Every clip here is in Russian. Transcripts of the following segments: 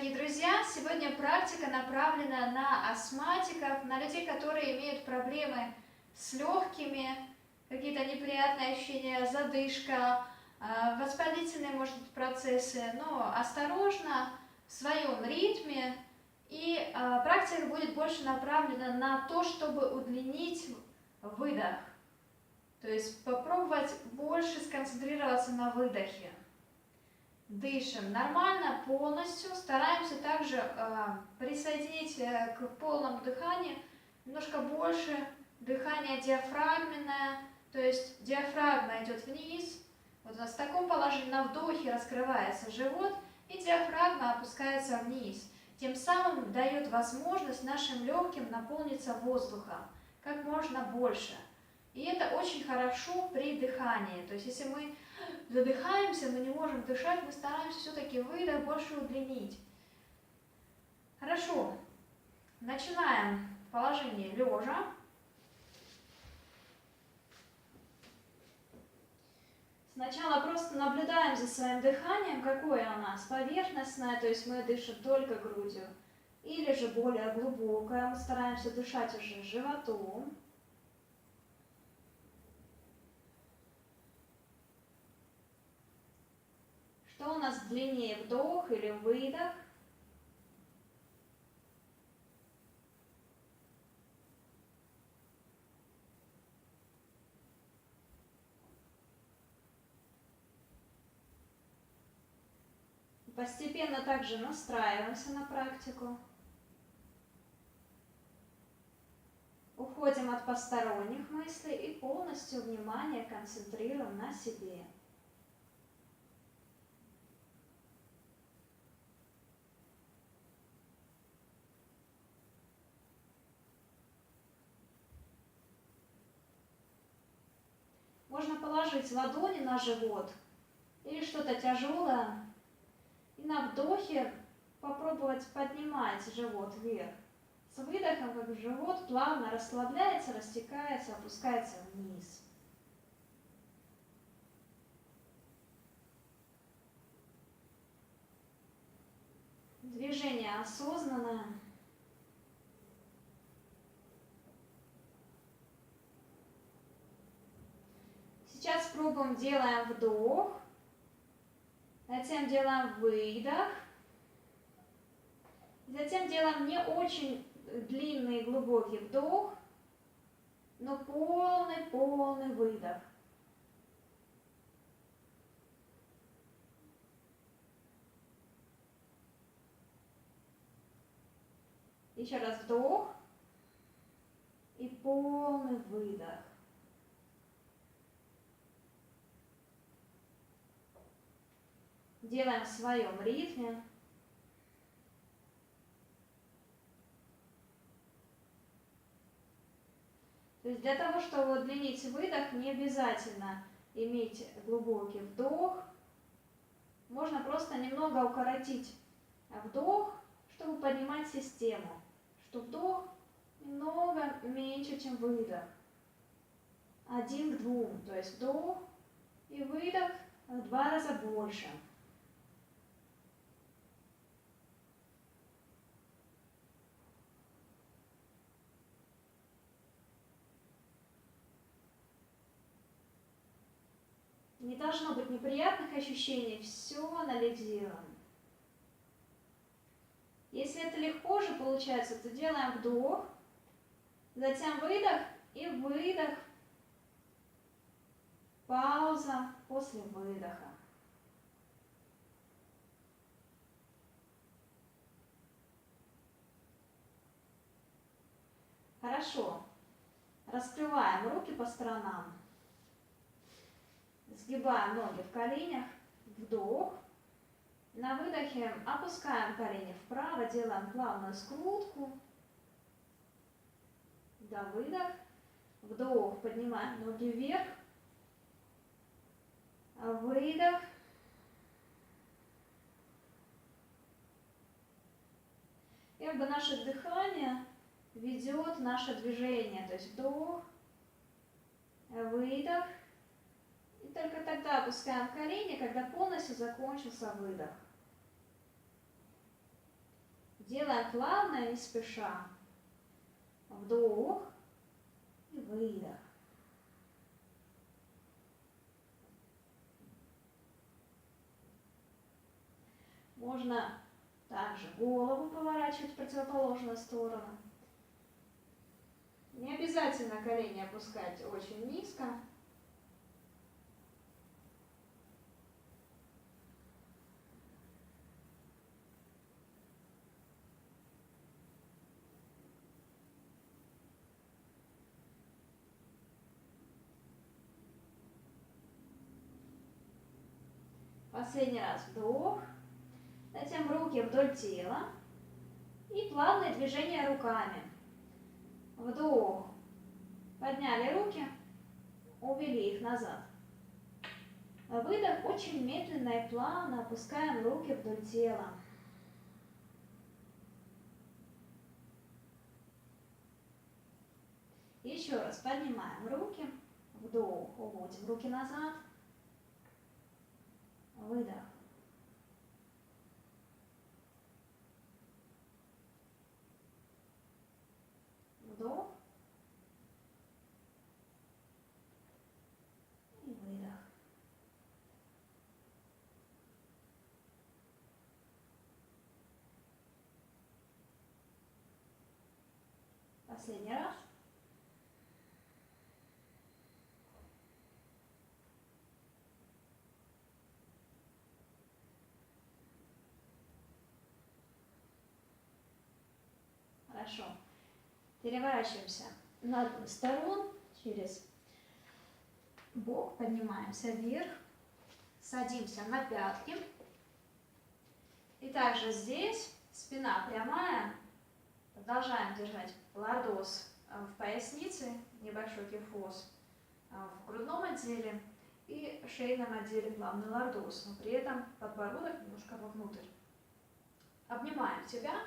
дорогие друзья! Сегодня практика направлена на астматиков, на людей, которые имеют проблемы с легкими, какие-то неприятные ощущения, задышка, воспалительные, может быть, процессы, но осторожно, в своем ритме. И практика будет больше направлена на то, чтобы удлинить выдох. То есть попробовать больше сконцентрироваться на выдохе. Дышим нормально, полностью. Стараемся также присоединить к полному дыханию немножко больше дыхание диафрагменное. То есть диафрагма идет вниз. Вот у нас в таком положении на вдохе раскрывается живот, и диафрагма опускается вниз. Тем самым дает возможность нашим легким наполниться воздухом как можно больше. И это очень хорошо при дыхании. То есть если мы задыхаемся, мы не можем дышать, мы стараемся все-таки выдох больше удлинить. Хорошо. Начинаем положение лежа. Сначала просто наблюдаем за своим дыханием, какое у нас поверхностное, то есть мы дышим только грудью, или же более глубокое, мы стараемся дышать уже животом. Что у нас длиннее, вдох или выдох? Постепенно также настраиваемся на практику. Уходим от посторонних мыслей и полностью внимание концентрируем на себе. Можно положить ладони на живот или что-то тяжелое. И на вдохе попробовать поднимать живот вверх. С выдохом, как живот плавно расслабляется, растекается, опускается вниз. Движение осознанное. Сейчас пробуем, делаем вдох. Затем делаем выдох. Затем делаем не очень длинный и глубокий вдох, но полный выдох. Еще раз вдох и полный выдох. Делаем в своем ритме. То есть для того, чтобы удлинить выдох, не обязательно иметь глубокий вдох. Можно просто немного укоротить вдох, чтобы поднимать систему. Что вдох немного меньше, чем выдох. 1 к 2. То есть вдох и выдох в 2 раза больше. Не должно быть неприятных ощущений, все анализируем. Если это легко же получается, то делаем вдох, затем выдох и выдох. Пауза после выдоха. Хорошо. Раскрываем руки по сторонам. Сгибаем ноги в коленях. Вдох. На выдохе опускаем колени вправо, делаем плавную скрутку. Да, выдох. Вдох, поднимаем ноги вверх. Выдох. И как бы наше дыхание ведет наше движение. То есть вдох, выдох. И только тогда опускаем колени, когда полностью закончился выдох. Делаем плавно, не спеша. Вдох и выдох. Можно также голову поворачивать в противоположную сторону. Не обязательно колени опускать очень низко. Последний раз вдох. Затем руки вдоль тела. И плавное движение руками. Вдох. Подняли руки. Увели их назад. Выдох. Очень медленно и плавно опускаем руки вдоль тела. Еще раз поднимаем руки. Вдох. Уводим руки назад. Выдох. Вдох. И выдох. Последний раз. Хорошо. Переворачиваемся на одну из сторон, через бок, поднимаемся вверх, садимся на пятки. И также здесь спина прямая, продолжаем держать лордоз в пояснице, небольшой кифоз в грудном отделе и шейном отделе плавный лордоз, но при этом подбородок немножко вовнутрь. Обнимаем себя.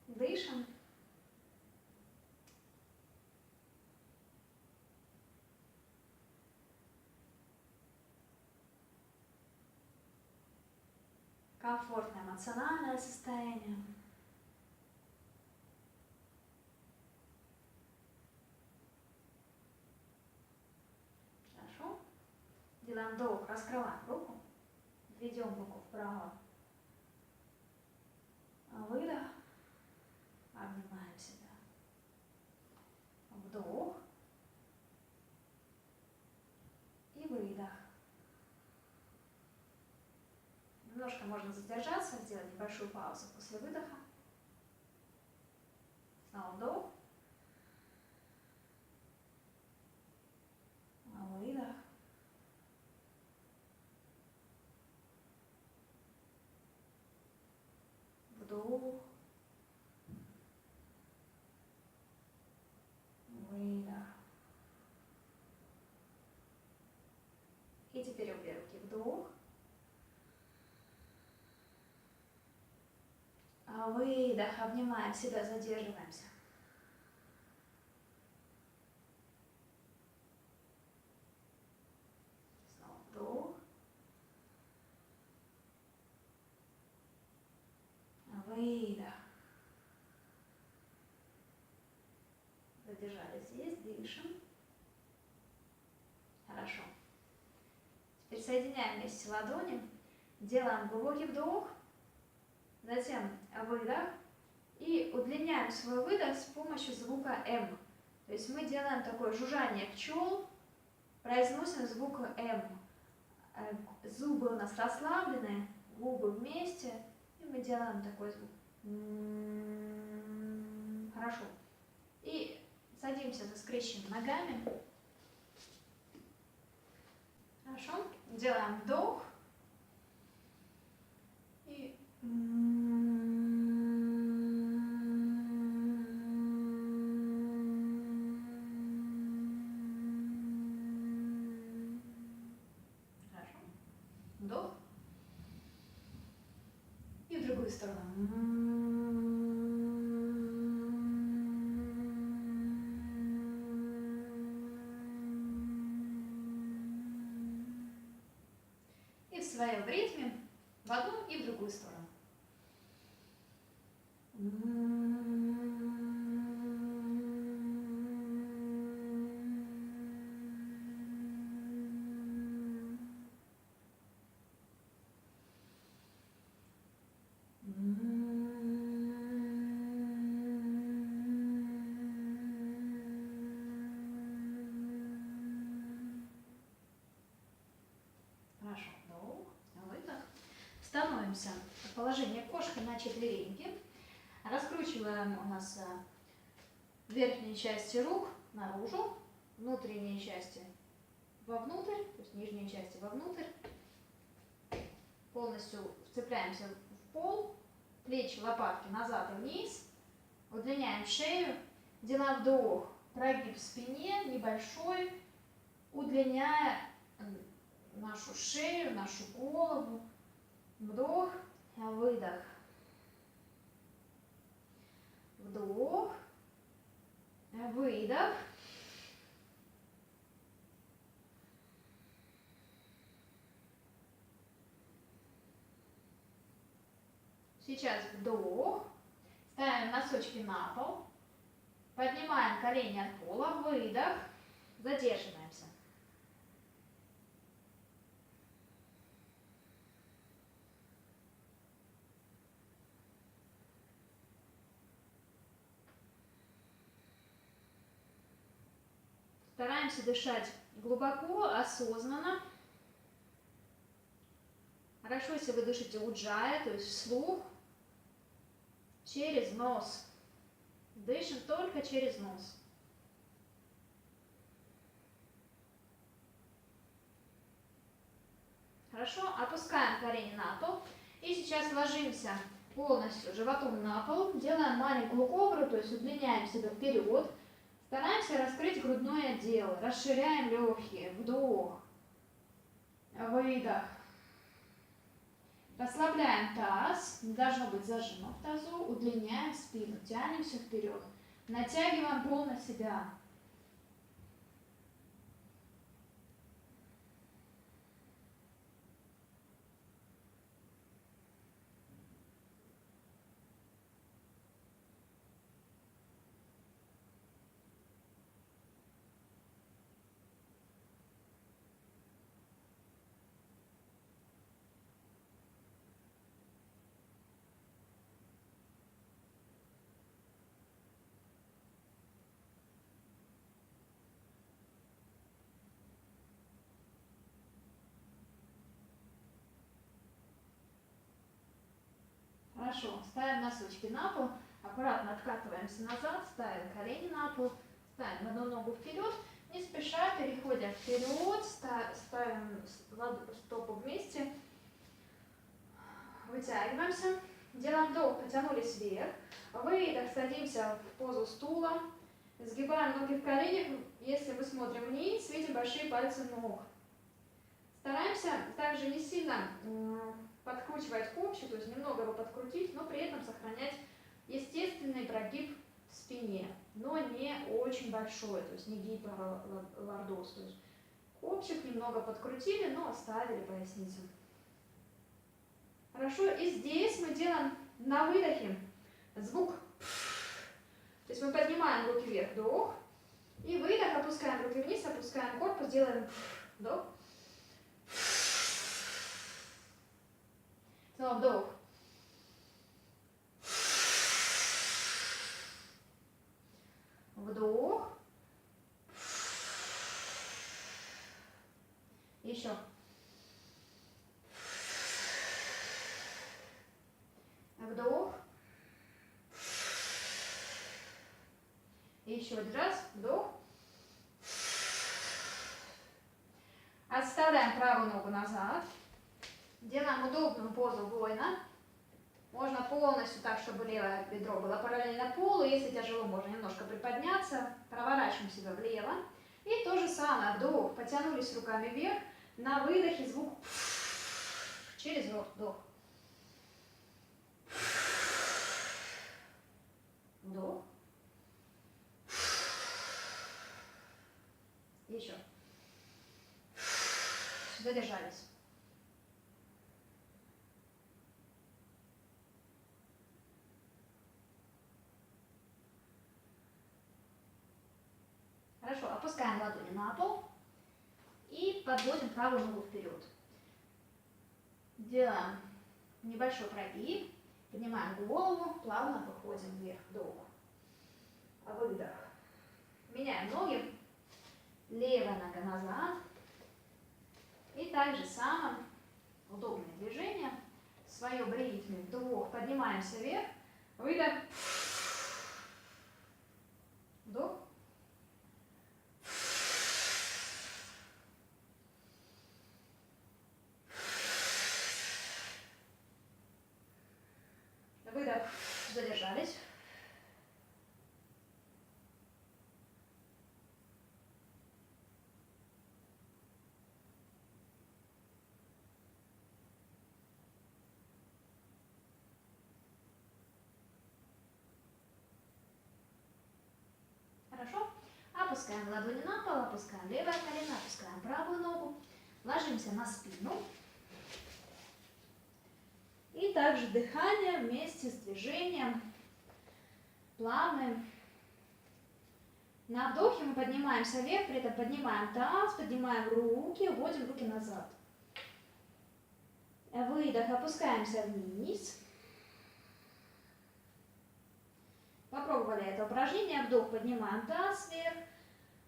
Дышим. Комфортное эмоциональное состояние. Хорошо. Делаем вдох, раскрываем руку. Ведем руку вправо. Выдох. Обнимаем себя. Вдох. И выдох. Немножко можно задержаться, сделать небольшую паузу после выдоха. Снова вдох. Выдох. Вдох. Выдох. И теперь обе руки. Вдох. Выдох. Обнимаем себя, задерживаемся. Снова вдох. Выдох. Задержались здесь, дышим. Хорошо. Теперь соединяем вместе ладони, делаем глубокий вдох, затем выдох и удлиняем свой выдох с помощью звука М. То есть мы делаем такое жужжание пчел, произносим звук М. Зубы у нас расслаблены, губы вместе, и мы делаем такой звук. Хорошо. И садимся за скрещенными ногами. Хорошо. Делаем вдох. И хорошо. Вдох. И в другую сторону. И в своем ритме в одну и в другую сторону. Хорошо, вдох, выдох. Становимся в положение кошки на четвереньки. Раскручиваем у нас верхние части рук наружу, внутренние части вовнутрь, то есть нижние части вовнутрь. Полностью вцепляемся в пол, плечи, лопатки назад и вниз. Удлиняем шею, делаем вдох, прогиб в спине небольшой, удлиняя нашу шею, нашу голову. Вдох, выдох. Вдох, выдох. Сейчас вдох. Ставим носочки на пол. Поднимаем колени от пола. Выдох. Задерживаемся. Стараемся дышать глубоко, осознанно. Хорошо, если вы дышите уджая, то есть вслух, через нос. Дышим только через нос. Хорошо, опускаем колени на пол. И сейчас ложимся полностью животом на пол. Делаем маленькую кобру, то есть удлиняем себя вперед. Стараемся раскрыть грудной отдел, расширяем легкие, вдох, выдох. Расслабляем таз, не должно быть зажима в тазу, удлиняем спину, тянемся вперед, натягиваем пол на себя. Хорошо, ставим носочки на пол, аккуратно откатываемся назад, ставим колени на пол, ставим одну ногу вперед, не спеша переходим вперед, ставим стопу вместе, вытягиваемся, делаем вдох, потянулись вверх, выдох, садимся в позу стула, сгибаем ноги в коленях, если мы смотрим вниз, видим большие пальцы ног. Стараемся также не сильно подкручивать копчик, то есть немного его подкрутить, но при этом сохранять естественный прогиб в спине, но не очень большой, то есть не гиперлордоз. То есть копчик немного подкрутили, но оставили поясницу. Хорошо, и здесь мы делаем на выдохе звук. То есть мы поднимаем руки вверх, вдох, и выдох, опускаем руки вниз, опускаем корпус, делаем вдох. Снова вдох. Вдох. Еще. Вдох. Еще один раз. Вдох. Отставляем правую ногу назад. Делаем удобную позу воина. Можно полностью так, чтобы левое бедро было параллельно полу. Если тяжело, можно немножко приподняться. Проворачиваем себя влево. И то же самое. Вдох. Потянулись руками вверх. На выдохе звук через рот. Вдох. Вдох. Еще. Задержались. Хорошо, опускаем ладони на пол и подводим правую ногу вперед. Делаем небольшой прогиб, поднимаем голову, плавно выходим вверх, вдох, выдох. Меняем ноги, левая нога назад. И также самое удобное движение, в своем ритме, вдох, поднимаемся вверх, выдох, вдох. Выдох, задержались. Хорошо? Опускаем ладони на пол, опускаем левое колено, опускаем правую ногу, ложимся на спину. И также дыхание вместе с движением плавным. На вдохе мы поднимаемся вверх, при этом поднимаем таз, поднимаем руки, уводим руки назад. Выдох, опускаемся вниз. Попробовали это упражнение. Вдох, поднимаем таз вверх.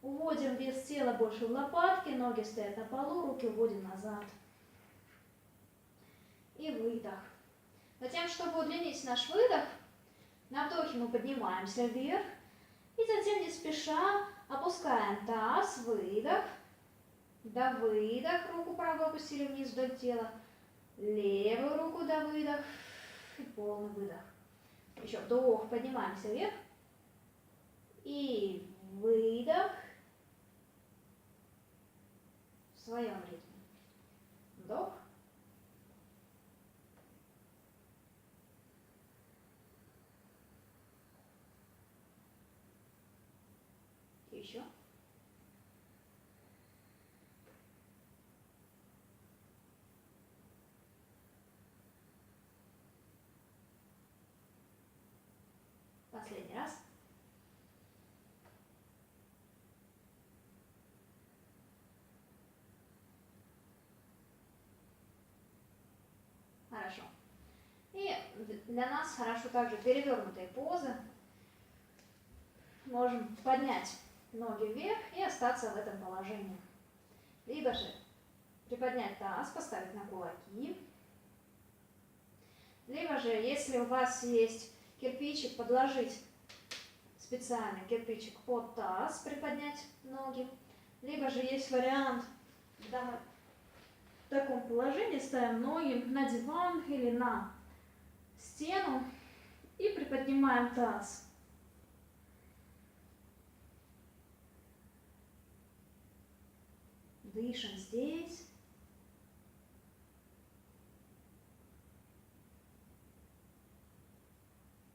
Уводим вес тела больше в лопатки, ноги стоят на полу, руки уводим назад. И выдох. Затем, чтобы удлинить наш выдох, на вдохе мы поднимаемся вверх. И затем, не спеша, опускаем таз, выдох. До выдох, руку правую опустили вниз вдоль тела. Левую руку до выдох. И полный выдох. Еще вдох, поднимаемся вверх. И выдох. В своем ритме. Вдох. Еще. Последний раз. Хорошо. И для нас хорошо также перевернутые позы. Можем поднять ноги вверх и остаться в этом положении. Либо же приподнять таз, поставить на кулаки. Либо же, если у вас есть кирпичик, подложить специально кирпичик под таз, приподнять ноги. Либо же есть вариант, когда мы в таком положении ставим ноги на диван или на стену и приподнимаем таз. Дышим здесь.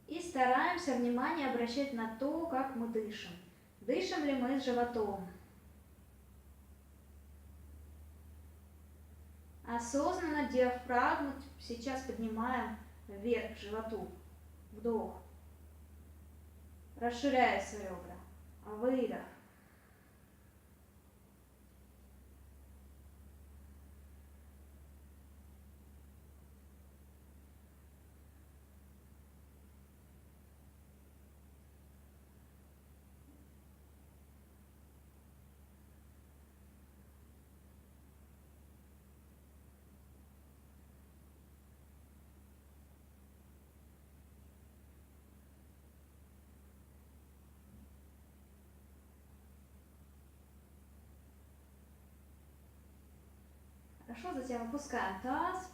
И стараемся внимание обращать на то, как мы дышим. Дышим ли мы с животом? Осознанно диафрагму сейчас поднимаем вверх к животу. Вдох. Расширяется ребра. Выдох. Хорошо, затем опускаем таз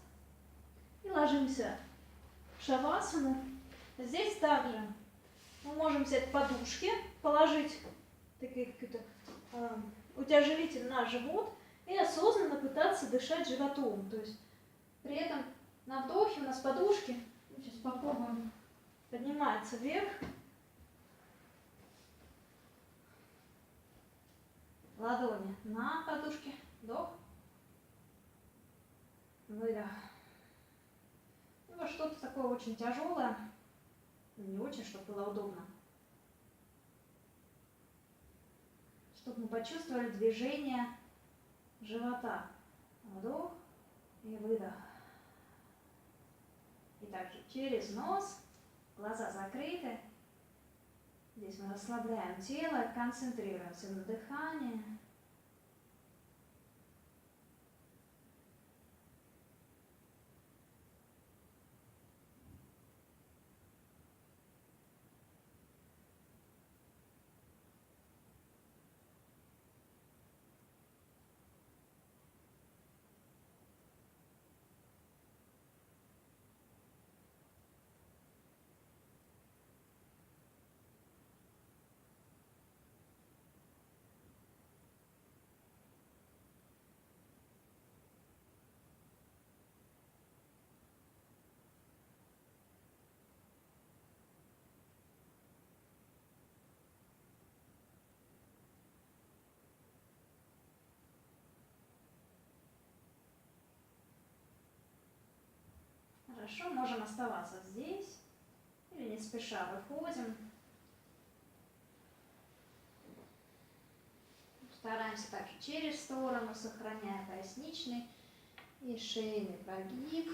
и ложимся в шавасану. Здесь также мы можем взять подушки, положить такие какие-то утяжелитель на живот и осознанно пытаться дышать животом. То есть при этом на вдохе у нас подушки, сейчас попробуем, поднимается вверх. Ладони на подушке, вдох. Выдох. Ну, вот что-то такое очень тяжелое, не очень, чтобы было удобно. чтобы мы почувствовали движение живота. Вдох и выдох. И также через нос, глаза закрыты. Здесь мы расслабляем тело, концентрируемся на дыхании. Хорошо, можем оставаться здесь или не спеша выходим. Стараемся также через сторону, сохраняя поясничный и шейный прогиб.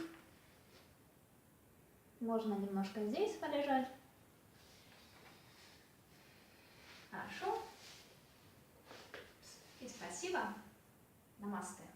Можно немножко здесь полежать. Хорошо. И спасибо. Намасте.